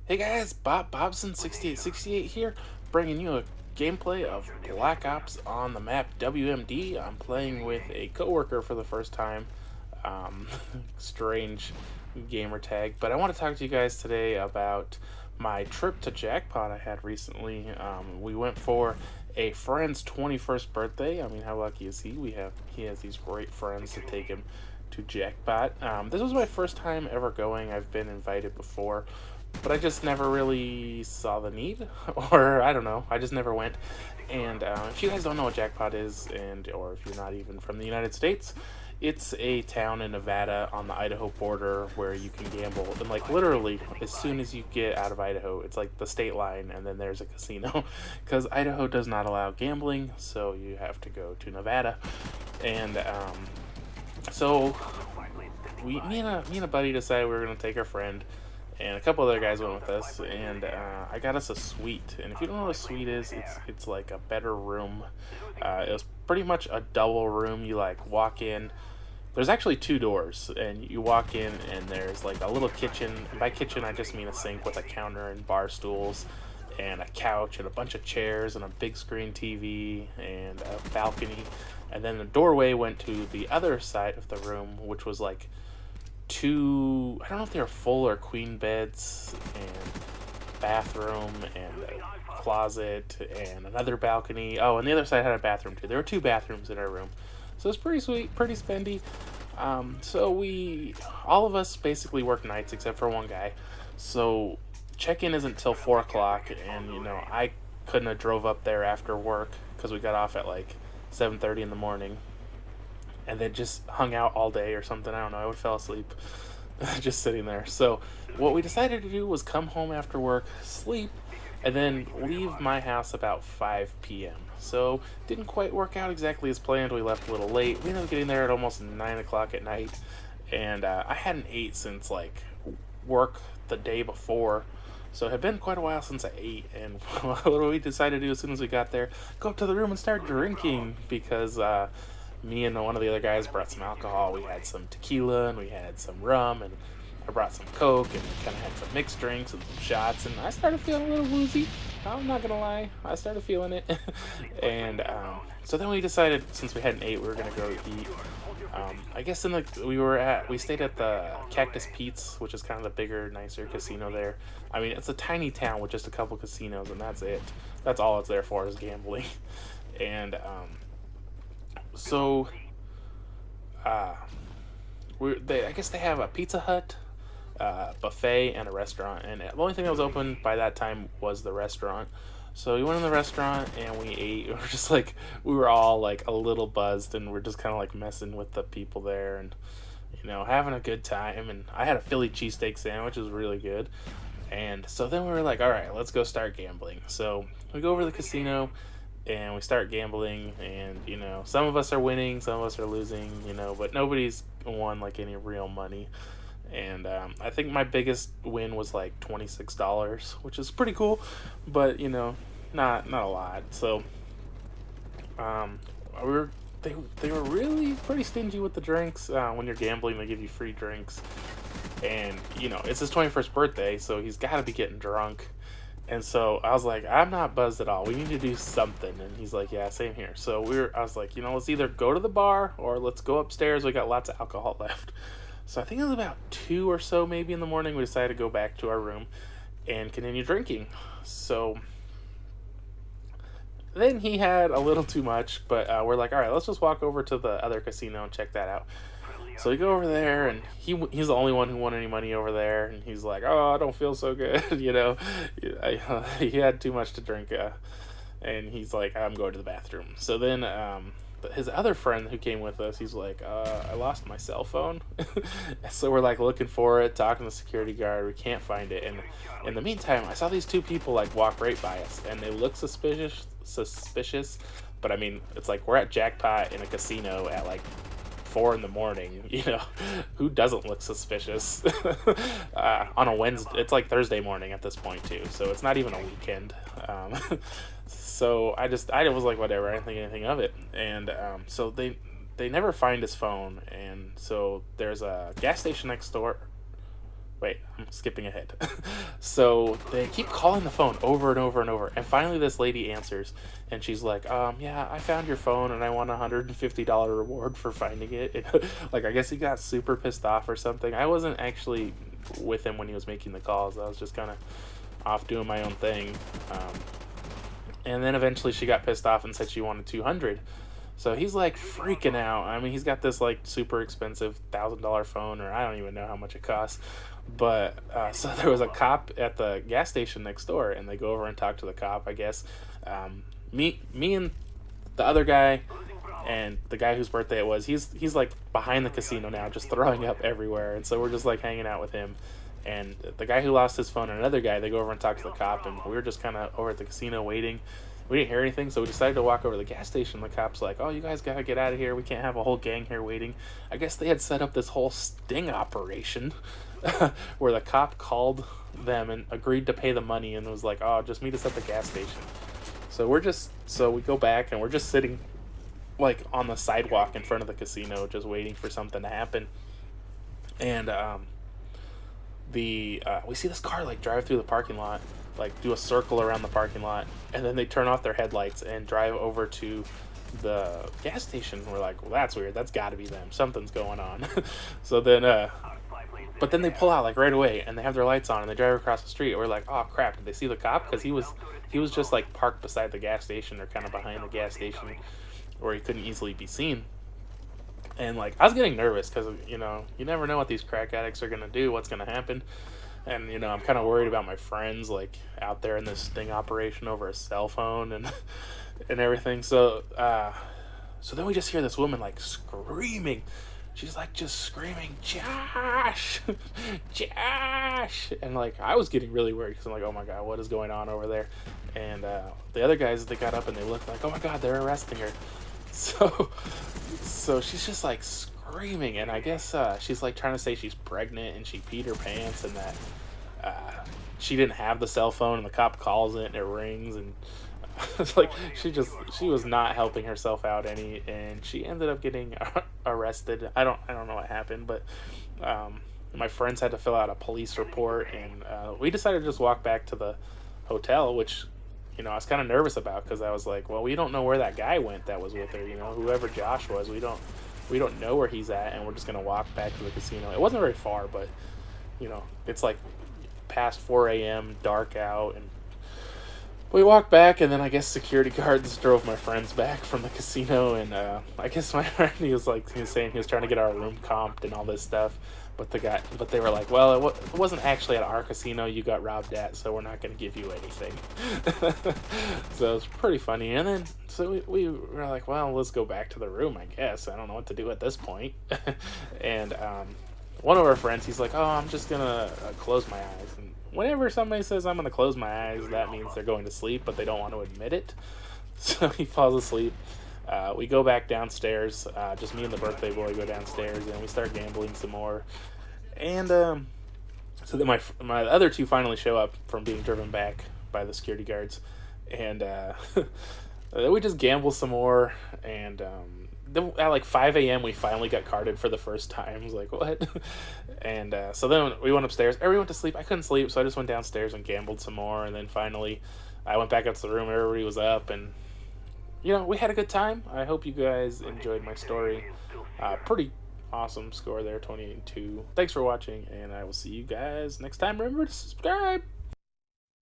Hey guys, Bobson6868 here, bringing you a gameplay of Black Ops on the map WMD. I'm playing with a coworker for the first time. Um, Strange gamer tag, but I want to talk to you guys today about my trip to Jackpot I had recently. We went for a friend's 21st birthday. I mean, how lucky is he? He has these great friends to take him to Jackpot. This was my first time ever going. I've been invited before, but I just never really saw the need, or I don't know, I just never went. And if you guys don't know what Jackpot is, or if you're not even from the United States, it's a town in Nevada on the Idaho border where you can gamble. And like literally, as soon as you get out of Idaho, it's like the state line, and then there's a casino, because Idaho does not allow gambling, so you have to go to Nevada. And so me and a buddy decided we were gonna take our friend, and a couple other guys went with us, and I got us a suite. And if you don't know what a suite is, it's like a better room. It was pretty much a double room. You like walk in. There's actually two doors, and you walk in, and there's like a little kitchen. And by kitchen, I just mean a sink with a counter and bar stools, and a couch, and a bunch of chairs, and a big screen TV, and a balcony. And then the doorway went to the other side of the room, which was like two, I don't know if they were full or queen beds, and bathroom, and a closet, and another balcony. Oh, and the other side had a bathroom too. There were two bathrooms in our room, so it's pretty sweet, pretty spendy. So all of us basically work nights except for one guy. So check-in isn't till 4 o'clock, and I couldn't have drove up there after work because we got off at like 7:30 in the morning, and then just hung out all day or something. I don't know. I would fell asleep just sitting there. So what we decided to do was come home after work, sleep, and then leave my house about 5 p.m. So didn't quite work out exactly as planned. We left a little late. We ended up getting there at almost 9 o'clock at night, and I hadn't ate since like work the day before. So it had been quite a while since I ate, and what we decided to do as soon as we got there, go up to the room and start drinking, because me and one of the other guys brought some alcohol. We had some tequila, and we had some rum, and I brought some Coke, and we kind of had some mixed drinks and some shots, and I started feeling a little woozy. I'm not gonna lie, I started feeling it. And so then we decided, since we hadn't ate, we were gonna go eat. I guess we stayed at the Cactus Pete's, which is kind of the bigger, nicer casino there. I mean, it's a tiny town with just a couple casinos, and that's it. That's all it's there for, is gambling. And so I guess they have a Pizza Hut, buffet, and a restaurant, and the only thing that was open by that time was the restaurant. So we went in the restaurant and we ate. We were all like a little buzzed, and we're just kind of like messing with the people there, and having a good time. And I had a Philly cheesesteak sandwich, it was really good. And so then we were like, all right, let's go start gambling. So we go over to the casino and we start gambling, and some of us are winning, some of us are losing, but nobody's won like any real money. And I think my biggest win was like $26, which is pretty cool, but not a lot. So they were really pretty stingy with the drinks. When you're gambling, they give you free drinks, and it's his 21st birthday, so he's got to be getting drunk. And so I was like, I'm not buzzed at all. We need to do something. And he's like, yeah, same here. So I was like, let's either go to the bar or let's go upstairs. We got lots of alcohol left. So I think it was about 2 or so maybe in the morning, we decided to go back to our room and continue drinking. So then he had a little too much, but we're like, all right, let's just walk over to the other casino and check that out. So we go over there, and he's the only one who won any money over there, and he's like, oh, I don't feel so good, he had too much to drink, and he's like, I'm going to the bathroom. So then his other friend who came with us, he's like, I lost my cell phone. So we're like looking for it, talking to the security guard, we can't find it. And in the meantime, I saw these two people like walk right by us, and they look suspicious, but I mean, it's like we're at Jackpot in a casino at like 4 in the morning. Who doesn't look suspicious on a Wednesday? It's like Thursday morning at this point too, so it's not even a weekend. So I was like, whatever, I didn't think anything of it. And so they never find his phone, and so there's a gas station next door. Wait, I'm skipping ahead. So they keep calling the phone over and over and over, and finally this lady answers, and she's like, yeah, I found your phone, and I want $150 reward for finding it." Like, I guess he got super pissed off or something. I wasn't actually with him when he was making the calls. I was just kind of off doing my own thing. And then eventually she got pissed off and said she wanted 200. So he's like freaking out. I mean, he's got this like super expensive $1,000 phone, or I don't even know how much it costs. But so there was a cop at the gas station next door, and they go over and talk to the cop. I guess me and the other guy and the guy whose birthday it was, he's like behind the casino now, just throwing up everywhere. And so we're just like hanging out with him. And the guy who lost his phone and another guy, they go over and talk to the cop, and we were just kind of over at the casino waiting. We didn't hear anything, so we decided to walk over to the gas station. The cop's like, "Oh, you guys gotta get out of here. We can't have a whole gang here waiting." I guess they had set up this whole sting operation where the cop called them and agreed to pay the money and was like, "Oh, just meet us at the gas station." So we go back and we're just sitting like on the sidewalk in front of the casino, just waiting for something to happen. And we see this car like drive through the parking lot, like do a circle around the parking lot, and then they turn off their headlights and drive over to the gas station. We're like, well, that's weird. That's got to be them. Something's going on. So then, but then they pull out like right away, and they have their lights on, and they drive across the street. We're like, oh crap! Did they see the cop? Because he was just like parked beside the gas station, or kind of behind the gas station, where he couldn't easily be seen. And like, I was getting nervous because, you know, you never know what these crack addicts are gonna do, what's gonna happen. And, you know, I'm kind of worried about my friends, like, out there in this sting operation over a cell phone and and everything. So so then we just hear this woman like screaming. She's like just screaming, "Josh, Josh!" And like, I was getting really worried because I'm like, "Oh my god, what is going on over there?" And the other guys, they got up and they looked like, "Oh my god, they're arresting her." So she's just like screaming, and I guess she's like trying to say she's pregnant and she peed her pants, and that she didn't have the cell phone, and the cop calls it and it rings, and it's like she was not helping herself out any, and she ended up getting arrested. I don't know what happened, but my friends had to fill out a police report, and we decided to just walk back to the hotel, which, you know, I was kind of nervous about, because I was like, well, we don't know where that guy went that was with her, you know, whoever Josh was, we don't know where he's at, and we're just gonna walk back to the casino. It wasn't very far, but, you know, it's like past 4 a.m., dark out, and we walked back, and then I guess security guards drove my friends back from the casino, and I guess my friend, he was saying he was trying to get our room comped and all this stuff, but they were like, well, it wasn't actually at our casino you got robbed at, so we're not going to give you anything. So it was pretty funny. And then so we were like, well, let's go back to the room, I guess. I don't know what to do at this point. And one of our friends, he's like, oh, I'm just gonna close my eyes. And whenever somebody says I'm gonna close my eyes, that means they're going to sleep, but they don't want to admit it. So he falls asleep. We go back downstairs, just me and the birthday boy go downstairs, and we start gambling some more. And so then my other two finally show up from being driven back by the security guards, and we just gamble some more. And then at like 5 a.m. we finally got carded for the first time. I was like, what? And so then we went upstairs. Everyone went to sleep. I couldn't sleep, so I just went downstairs and gambled some more. And then finally I went back up to the room. Everybody was up, and you know, we had a good time. I hope you guys enjoyed my story. Pretty awesome score there, 28-2. Thanks for watching, and I will see you guys next time. Remember to subscribe.